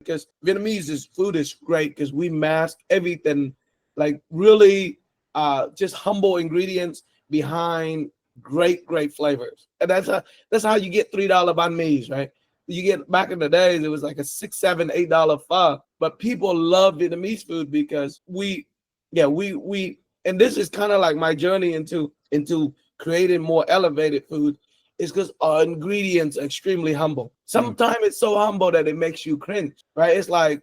because food is great because we mask everything, like really just humble ingredients behind great flavors. And that's how you get $3 banh mi's, right? You get, back in the days, it was like a $6, $7, $8 pho. But people love Vietnamese food because we and this is kind of like my journey into creating more elevated food, is because our ingredients are extremely humble. Sometimes it's so humble that it makes you cringe, right? It's like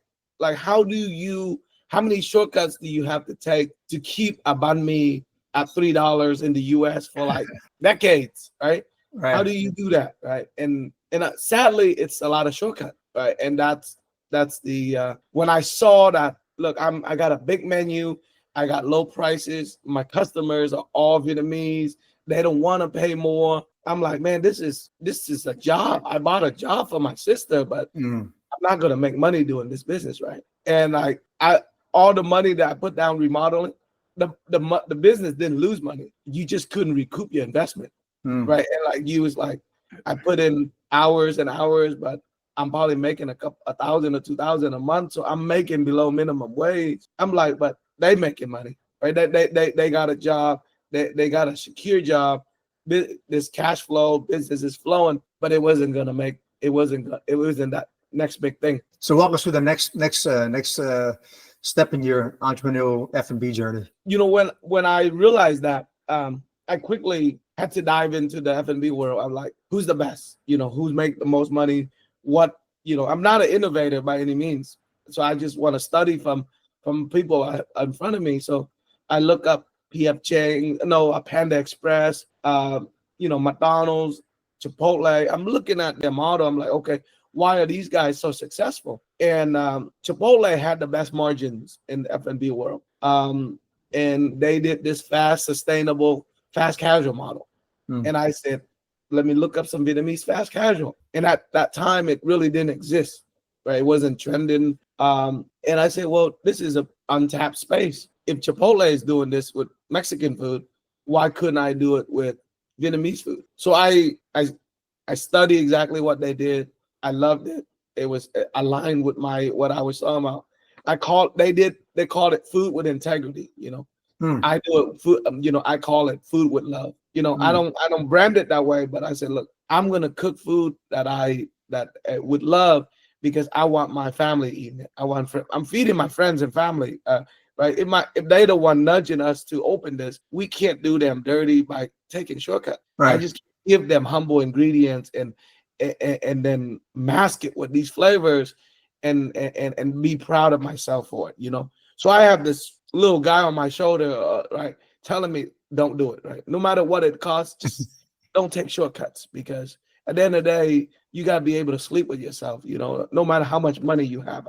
how many shortcuts do you have to take to keep a banh mi at $3 in the US for like decades, right? How do you do that, right? And sadly, it's a lot of shortcut, right? And that's the when I saw that, look, I got a big menu, I got low prices, my customers are all Vietnamese, they don't want to pay more. I'm like, man, this is a job. I bought a job for my sister, but I'm not gonna make money doing this business, right? And I all the money that I put down remodeling, the business didn't lose money. You just couldn't recoup your investment, right? And like you was like, I put in hours and hours, but I'm probably making $1,000 or $2,000 a month, so I'm making below minimum wage. I'm like, but they making money, right? They got a job, they got a secure job. This cash flow business is flowing, but it wasn't that next big thing. So walk us through the next step in your entrepreneurial F&B journey. You know, when I realized that, I quickly had to dive into the F&B world. I'm like, who's the best? You know, who's make the most money? What, I'm not an innovator by any means, so I just want to study from people in front of me. So I look up P.F. Chang, Panda Express, McDonald's, Chipotle. I'm looking at their model. I'm like, okay, why are these guys so successful? And Chipotle had the best margins in the F&B world. And they did this fast, sustainable, fast casual model. And I said, let me look up some Vietnamese fast casual. And at that time, it really didn't exist, right? It wasn't trending. And I said, well, this is an untapped space. If Chipotle is doing this with Mexican food, why couldn't I do it with Vietnamese food? So I studied exactly what they did. I loved it. It was aligned with what I was talking about. They called it food with integrity. I do it food. I call it food with love. I don't brand it that way, but I said, look, I'm gonna cook food that with love, because I want my family eating it. I'm feeding my friends and family. Right? If they the one nudging us to open this, we can't do them dirty by taking shortcuts. Right. I just give them humble ingredients and then mask it with these flavors and be proud of myself for it. So I have this little guy on my shoulder, right, telling me, don't do it, right? No matter what it costs, just don't take shortcuts, because at the end of the day, you got to be able to sleep with yourself, no matter how much money you have.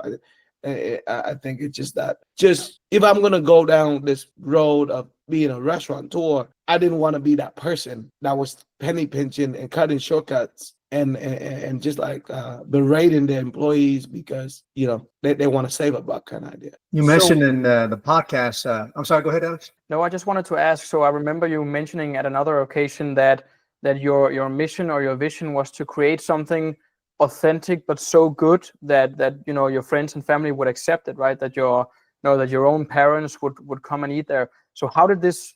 I think it's just if I'm going to go down this road of being a restaurateur, I didn't want to be that person that was penny pinching and cutting shortcuts and just like berating their employees because, they want to save a buck kind of idea. You mentioned in the podcast, I'm sorry, go ahead, Alex. No, I just wanted to ask, so I remember you mentioning at another occasion that your mission or your vision was to create something authentic but so good that your friends and family would accept it, right? That your own parents would come and eat there. So how did this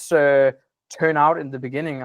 turn out in the beginning?